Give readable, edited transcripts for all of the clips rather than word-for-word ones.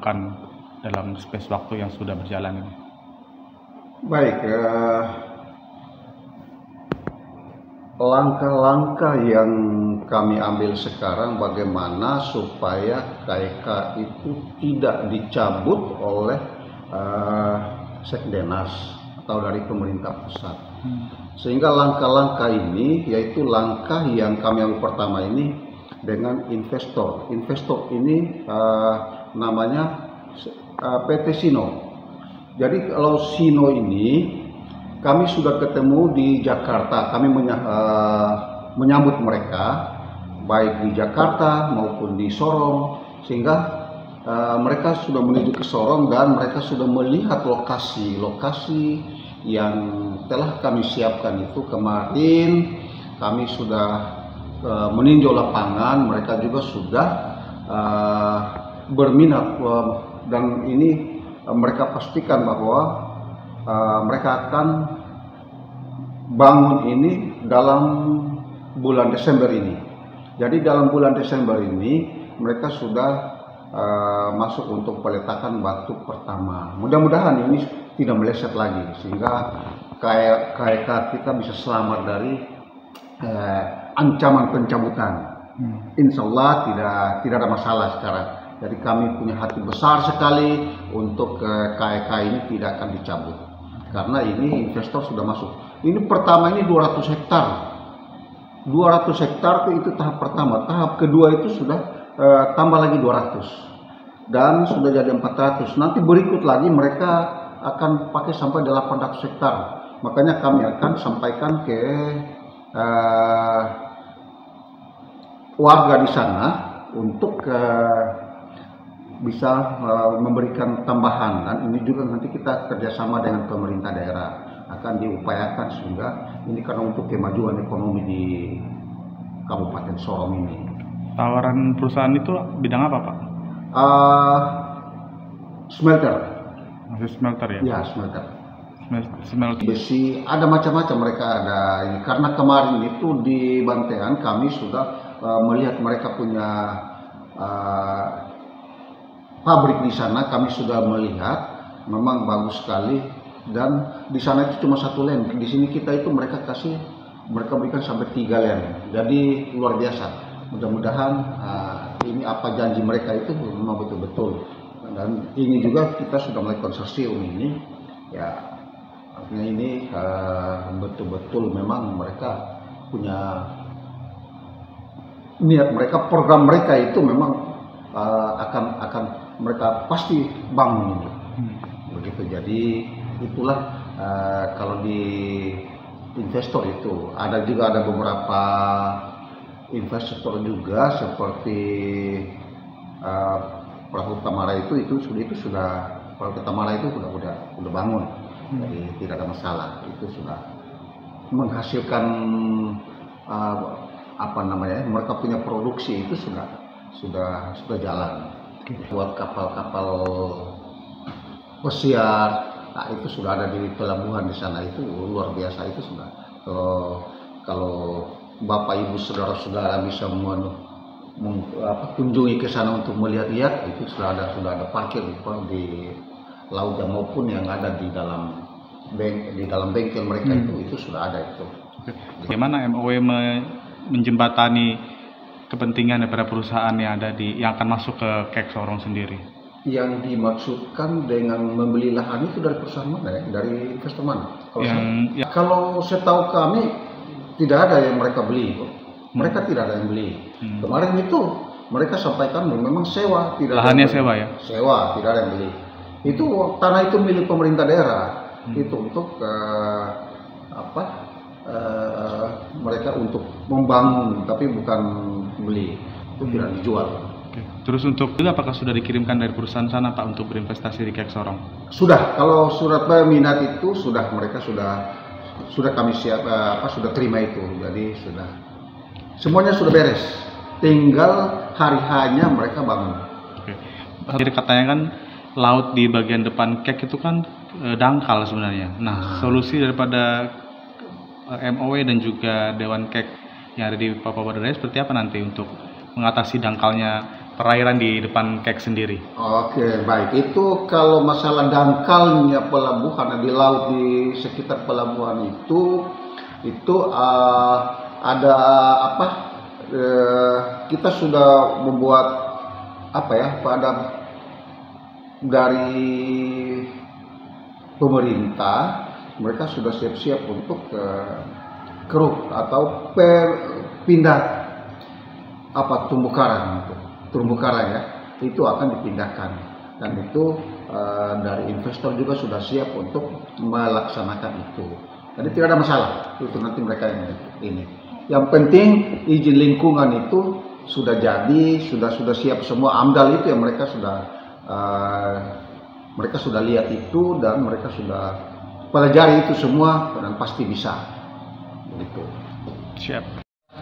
lakukan dalam space waktu yang sudah berjalan ini? Baik, langkah-langkah yang kami ambil sekarang bagaimana supaya KEK itu tidak dicabut oleh Sekdenas atau dari pemerintah pusat. Sehingga langkah-langkah ini yaitu langkah yang kami ambil pertama ini dengan investor. Investor ini namanya PT Sino. Jadi kalau Sino ini kami sudah ketemu di Jakarta, kami menyambut mereka baik di Jakarta maupun di Sorong, sehingga mereka sudah menuju ke Sorong dan mereka sudah melihat lokasi yang telah kami siapkan itu. Kemarin kami sudah meninjau lapangan, mereka juga sudah berminat dan ini mereka pastikan bahwa mereka akan bangun ini dalam bulan Desember ini. Jadi dalam bulan Desember ini mereka sudah masuk untuk peletakan batu pertama. Mudah-mudahan ini tidak meleset lagi sehingga KEK kita bisa selamat dari ancaman pencabutan. Insya Allah tidak ada masalah sekarang. Jadi kami punya hati besar sekali untuk KEK ini tidak akan dicabut. Karena ini investor sudah masuk. Ini pertama ini 200 hektar. 200 hektar itu tahap pertama. Tahap kedua itu sudah tambah lagi 200. Dan sudah jadi 400. Nanti berikut lagi mereka akan pakai sampai 800 hektar. Makanya kami akan sampaikan ke warga di sana untuk bisa memberikan tambahan, dan ini juga nanti kita kerjasama dengan pemerintah daerah akan diupayakan sehingga ini karena untuk kemajuan ekonomi di Kabupaten Sorong ini. Tawaran perusahaan itu bidang apa, Pak? Smelter. Masih smelter ya? Ya, smelter. Smelter. Besi, ada macam-macam mereka ada ini. Karena kemarin itu di Bantean kami sudah melihat mereka punya pabrik di sana, kami sudah melihat memang bagus sekali dan di sana itu cuma 1 lane. Di sini kita itu mereka berikan sampai 3 lane. Jadi luar biasa. Mudah-mudahan ini apa janji mereka itu memang betul-betul. Dan ini juga kita sudah mulai konsorsium ini. Ya, artinya ini betul-betul memang mereka punya niat, mereka program mereka itu memang akan mereka pasti bangun ini. Begitu. Jadi itulah kalau di investor itu ada beberapa investor juga seperti Perahu Tamara itu sudah Perahu Tamara itu udah bangun. Jadi tidak ada masalah, itu sudah menghasilkan mereka punya produksi itu sudah jalan. Buat kapal-kapal pesiar, nah itu sudah ada di pelabuhan di sana, itu luar biasa. Itu sudah kalau Bapak Ibu saudara-saudara bisa kunjungi ke sana untuk melihat-lihat, itu sudah ada parkir di laut maupun yang ada di dalam bengkel mereka itu sudah ada itu. Bagaimana MOW menjembatani kepentingan daripada perusahaan yang akan masuk ke KEK Sorong sendiri? Yang dimaksudkan dengan membeli lahan itu dari perusahaan mana ya? Dari investor mana? Kalau setahu kami tidak ada yang mereka beli. Mereka tidak ada yang beli. Kemarin itu mereka sampaikan memang sewa, lahannya sewa ya? Sewa, tidak ada yang beli. Itu tanah itu milik pemerintah daerah. Itu untuk mereka untuk membangun, tapi bukan beli, itu tidak dijual. Oke. Terus untuk itu apakah sudah dikirimkan dari perusahaan sana, Pak, untuk berinvestasi di KEK Sorong? Sudah, kalau surat minat itu mereka sudah kami sudah terima itu, jadi semuanya sudah beres, tinggal hari hanya mereka bangun. Oke. Jadi katanya kan laut di bagian depan KEK itu kan dangkal sebenarnya. Nah, solusi daripada MOW dan juga Dewan KEK yang ada di Papua Barat Daya seperti apa nanti untuk mengatasi dangkalnya perairan di depan KEK sendiri. Oke, baik. Itu kalau masalah dangkalnya pelabuhan di laut di sekitar pelabuhan itu ada apa? Kita sudah membuat apa ya? Pada dari pemerintah mereka sudah siap-siap untuk keruk atau pindah apa terumbu karang ya, itu akan dipindahkan, dan itu dari investor juga sudah siap untuk melaksanakan itu. Jadi tidak ada masalah itu, nanti mereka ini. Yang penting izin lingkungan itu sudah jadi, sudah siap semua. AMDAL itu yang mereka sudah lihat itu, dan mereka sudah pelajari itu semua, dan pasti bisa. Begitu. Siap.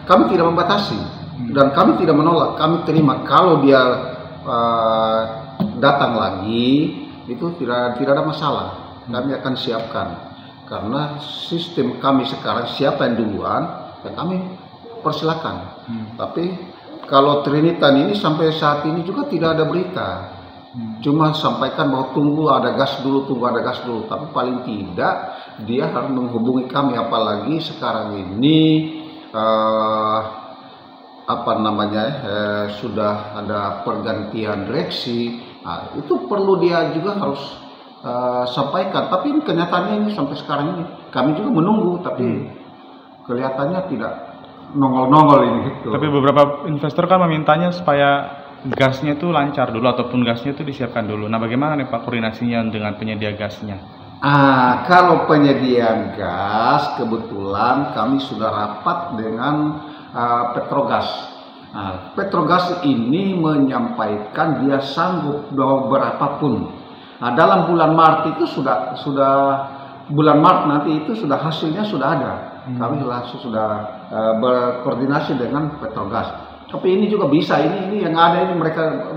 Kami tidak membatasi dan kami tidak menolak. Kami terima kalau dia datang lagi, itu tidak ada masalah. Kami akan siapkan, karena sistem kami sekarang siapa yang duluan, ya kami persilakan. Tapi kalau Trinitan ini sampai saat ini juga tidak ada berita. Cuma sampaikan bahwa tunggu ada gas dulu. Tapi paling tidak dia harus menghubungi kami, apalagi sekarang ini sudah ada pergantian direksi. Nah, itu perlu dia juga harus sampaikan. Tapi kenyataannya ini sampai sekarang ini kami juga menunggu, tapi kelihatannya tidak nongol ini gitu. Tapi beberapa investor kan memintanya supaya gasnya itu lancar dulu, ataupun gasnya itu disiapkan dulu. Nah, bagaimana nih Pak koordinasinya dengan penyedia gasnya? Kalau penyediaan gas, kebetulan kami sudah rapat dengan Petrogas. Petrogas ini menyampaikan dia sanggup berapapun. Dalam bulan Maret itu sudah bulan Maret nanti itu sudah hasilnya sudah ada. Kami langsung sudah berkoordinasi dengan Petrogas. Tapi ini juga bisa, ini yang ada ini mereka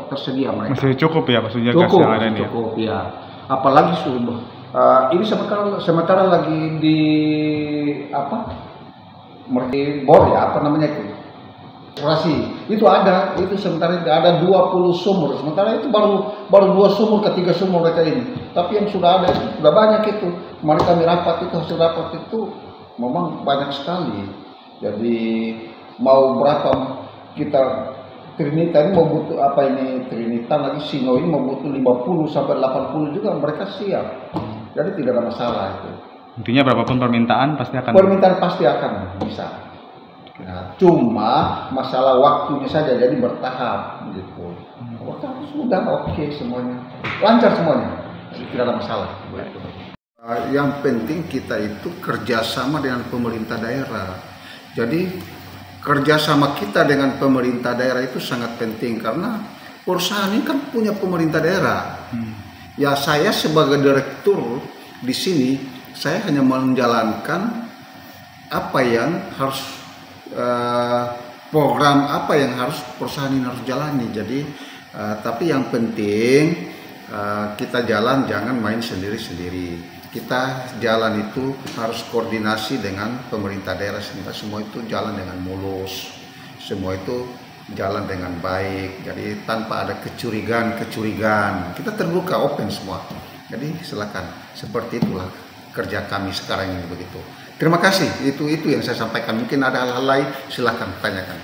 tersedia mereka. Masih cukup ya maksudnya gas yang ada ini? Cukup ya. Apalagi ini sementara lagi di bor ya, apa namanya itu? Rasi. Itu ada, itu sementara ada 20 sumur. Sementara itu baru 2 sumur ke 3 sumur mereka ini. Tapi yang sudah ada itu sudah banyak itu. Kemarin kami hasil rapat itu memang banyak sekali. Jadi mau berapa kita Trinitan mau butuh Trinitan lagi Sino ini mau butuh 50 sampai 80 juga mereka siap. Jadi tidak ada masalah itu. Intinya berapapun permintaan pasti akan bisa. Nah, cuma masalah waktunya saja, jadi bertahap gitu. Waktu sudah oke semuanya, lancar semuanya, jadi tidak ada masalah. Yang penting kita itu kerjasama dengan pemerintah daerah. Jadi kerjasama kita dengan pemerintah daerah itu sangat penting, karena perusahaan ini kan punya pemerintah daerah. Ya saya sebagai direktur di sini, saya hanya menjalankan apa yang harus program apa yang harus perusahaan ini harus jalani. Jadi tapi yang penting kita jalan jangan main sendiri-sendiri. Kita jalan itu harus koordinasi dengan pemerintah daerah sehingga semua itu jalan dengan mulus, semua itu jalan dengan baik. Jadi tanpa ada kecurigaan. Kita terbuka, open semua. Jadi silakan. Seperti itulah kerja kami sekarang ini begitu. Terima kasih. Itu yang saya sampaikan. Mungkin ada hal-hal lain, silakan tanyakan.